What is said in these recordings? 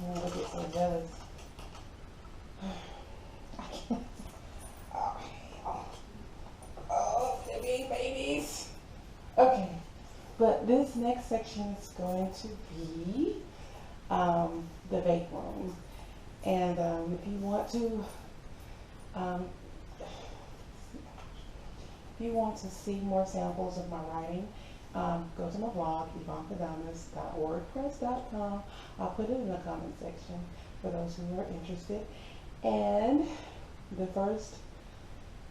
I'm gonna get so jealous. I can't. Oh, oh, oh, they're being babies. Okay, but this next section is going to be the VapeRoom. And um, if you want to see more samples of my writing, go to my blog, ivankadamas.wordpress.com. I'll put it in the comment section for those who are interested. And the first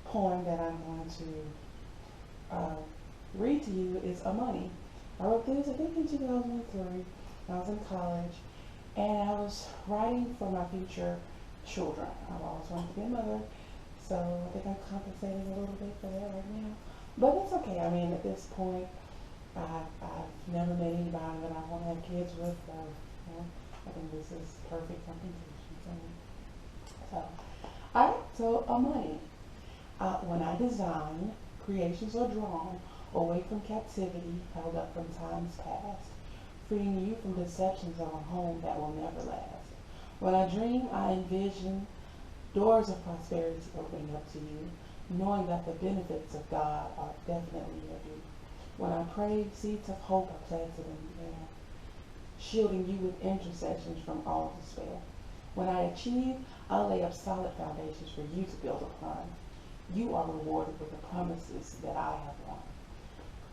poem that I'm going to read to you is Amani. I wrote this, I think, in 2003. I was in college, and I was writing for my future children. I've always wanted to be a mother, so I think I'm compensating a little bit for that right now. But it's okay. I mean, at this point, I've never met anybody that I want to have kids with. So, you know, I think this is perfect compensation for me. So, alright, so Amani. When I design, creations are drawn away from captivity, held up from times past, freeing you from deceptions of a home that will never last. When I dream, I envision doors of prosperity opening up to you, knowing that the benefits of God are definitely your due. When I pray, seeds of hope are planted in the air, shielding you with intercessions from all despair. When I achieve, I'll lay up solid foundations for you to build upon. You are rewarded with the promises that I have won.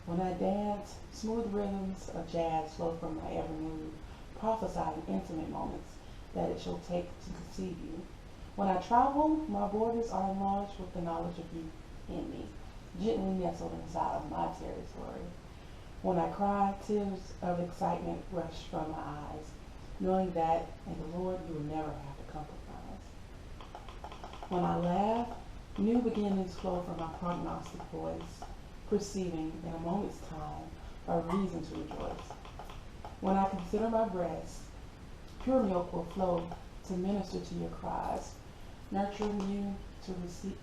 When I dance, smooth rhythms of jazz flow from my every move, prophesying intimate moments that it shall take to conceive you. When I travel, my borders are enlarged with the knowledge of you in me, gently nestled inside of my territory. When I cry, tears of excitement rush from my eyes, knowing that in the Lord you will never have to compromise. When I laugh, new beginnings flow from my prognostic voice, perceiving in a moment's time a reason to rejoice. When I consider my breast, pure milk will flow to minister to your cries, nurturing you to receive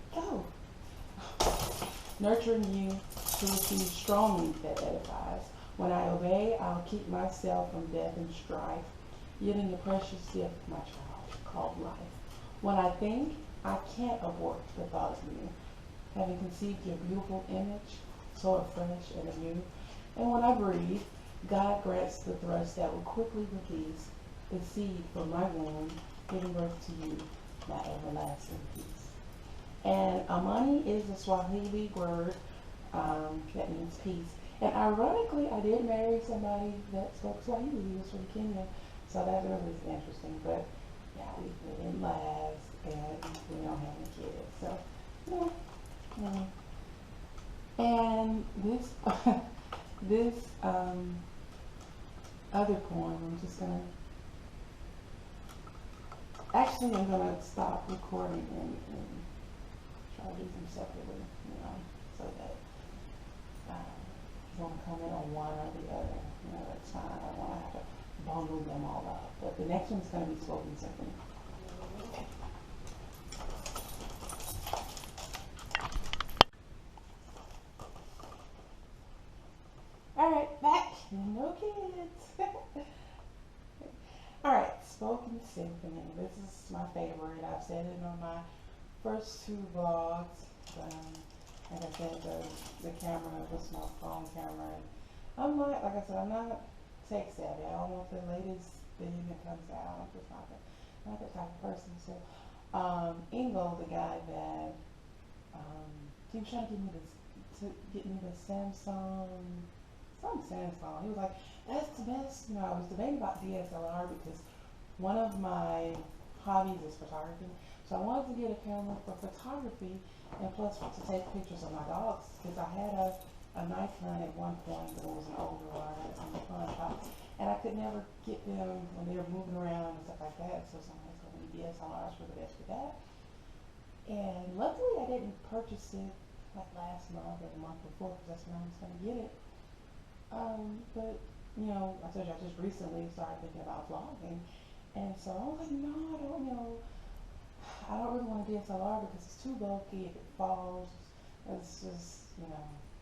nurturing you to receive strong meat that edifies. When I obey, I'll keep myself from death and strife, yielding the precious gift, my child, called life. When I think, I can't abort the thought of you, having conceived your beautiful image, so fresh and anew. And when I breathe, God grants the thrust that will quickly release the seed from my womb, giving birth to you, my everlasting peace. And Amani is a Swahili word that means peace. And ironically, I did marry somebody that spoke Swahili. He was from Kenya, so that really is interesting. But yeah, we didn't last, and we don't have any kids. So, yeah. And this this other poem, I'm gonna stop recording and try to do them separately, so that if you want to comment on one or the other, that's fine. I don't want to have to bundle them all up. But the next one's gonna be spoken symphony. Alright, back. No kids. Alright, spoken symphony. This is my favorite. I've said it on my first two vlogs. Like I said, the camera was my phone camera. And I'm not, like I said, I'm not tech savvy. I don't want the latest thing that comes out. I'm just not that type of person. So, Ingo, the guy that he was trying to get me the Samsung. He was like, that's the best. I was debating about DSLR because one of my hobbies is photography. So I wanted to get a camera for photography and plus to take pictures of my dogs because I had a knife gun at one point, but it was an older one on the pawn shop. And I could never get them when they were moving around and stuff like that. So somebody told me DSLRs were the best for that. And luckily I didn't purchase it like last month or the month before because that's when I was going to get it. But I told you I just recently started thinking about vlogging, and so I was like, no, I don't really want a DSLR because it's too bulky. If it falls, it's just,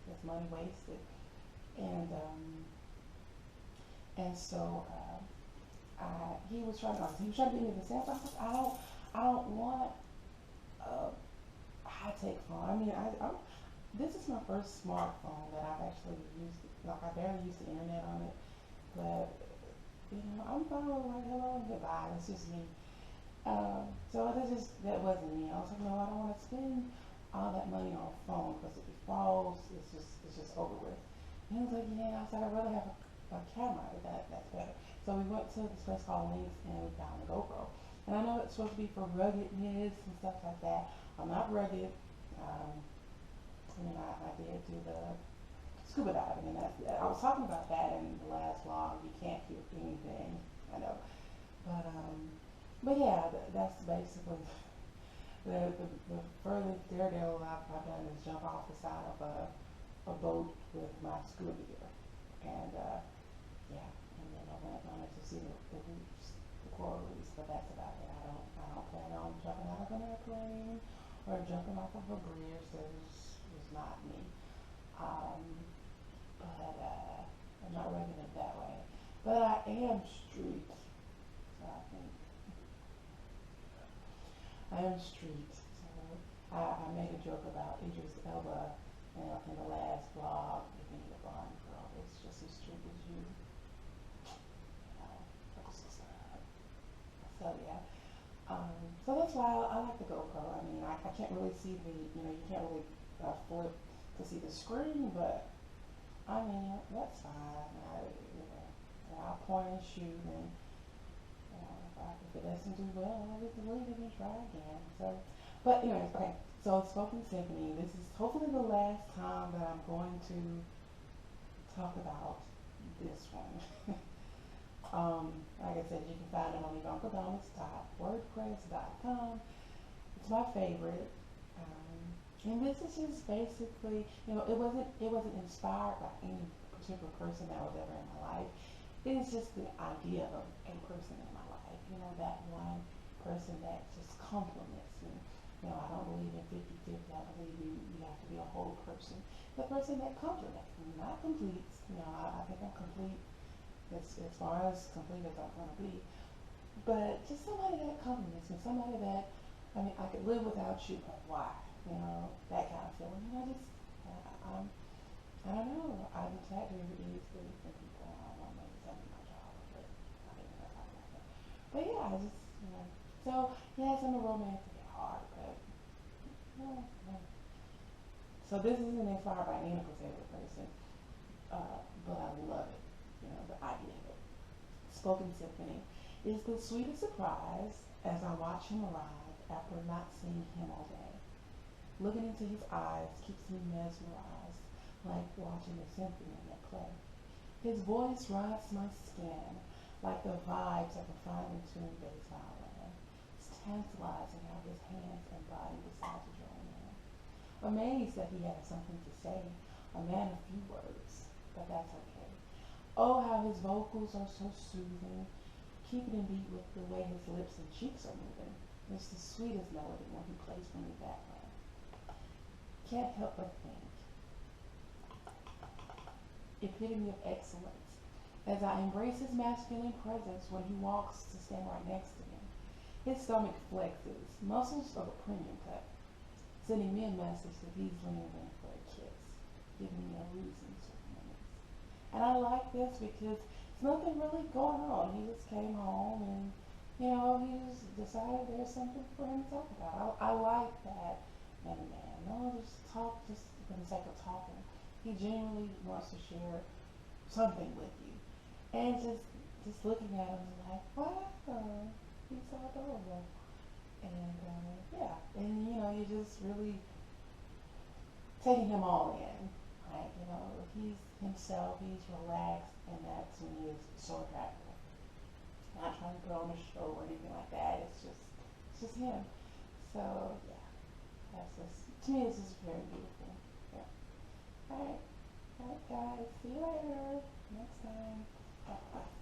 it's money wasted. And so He was trying to get me the Samsung. I was like, I don't want a high tech phone. I mean, this is my first smartphone that I've actually used. Like I barely used the internet on it, but you know, I'm fine with like hello and goodbye. That's just me. So that wasn't me. I was like, no, I don't want to spend all that money on a phone because if it falls, it's just over with. And he was like, yeah. I was like, I'd rather have a camera. That's better. So we went to this place called Links and we found a GoPro. And I know it's supposed to be for ruggedness and stuff like that. I'm not rugged. Um, I did do the scuba diving, and I was talking about that in the last vlog. You can't hear anything, I know, but yeah, that's basically the furthest daredevil I've done is jump off the side of a boat with my scuba gear, and yeah, and then I went on to see the reefs, the coral reefs, but that's about it. I don't plan on jumping out of an airplane or jumping off of a bridge. That is not me. Um, but I'm not running it that way. But I am street. So I think I am street. So I made a joke about Idris Elba in the last vlog. If you need a blonde girl, it's just as street as you. So yeah. So that's why I like the GoPro. I mean, I can't really see you can't really flip to see the screen, but I mean, that's fine. I'll point and shoot, and if it doesn't do well, I'll just delete it and try again. So, but anyways, okay. So, Spoken Symphony. This is hopefully the last time that I'm going to talk about this one. Like I said, you can find it on evankadonis.wordpress.com. It's my favorite. And this is just basically, it wasn't inspired by any particular person that was ever in my life. It is just the idea of a person in my life. That one person that just compliments me. I don't believe in 50-50. I believe you have to be a whole person. The person that compliments me, not completes. I think I'm complete as far as complete as I'm going to be. But just somebody that compliments me, somebody that, I could live without you, but why? That kind of feeling. I don't know. I detect very easily from people. I don't know, maybe something my job, but I don't even know how to like that. But yeah, I just, So, yes, I'm a romantic at heart, but, yeah. So this isn't inspired by any particular person, but I love it. The idea of it. Spoken Symphony is the sweetest surprise as I watch him arrive after not seeing him all day. Looking into his eyes keeps me mesmerized, like watching a symphony at play. His voice rides my skin, like the vibes of a finely tuned bass violin. It's tantalizing how his hands and body decide to join in. Amazed that he has something to say, a man of few words, but that's okay. Oh, how his vocals are so soothing, keeping in beat with the way his lips and cheeks are moving. It's the sweetest melody when he plays from the background. Can't help but think, epitome of excellence, as I embrace his masculine presence when he walks to stand right next to me. His stomach flexes, muscles of a premium cut, sending me a message that he's leaning in for a kiss, giving me a reason to reminisce. And I like this because there's nothing really going on. He just came home and, he just decided there's something for him to talk about. I like that in a man. No, just talk just for the sake of talking. He genuinely wants to share something with you. And just looking at him like, wow, he's so adorable. And yeah, and you're just really taking him all in. Right? He's himself, he's relaxed, and that to me is so attractive. Not trying to put on a show or anything like that. It's just him. So yeah, that's just, to me this is very beautiful. Yeah. Alright, guys, see you later. Next time. Bye.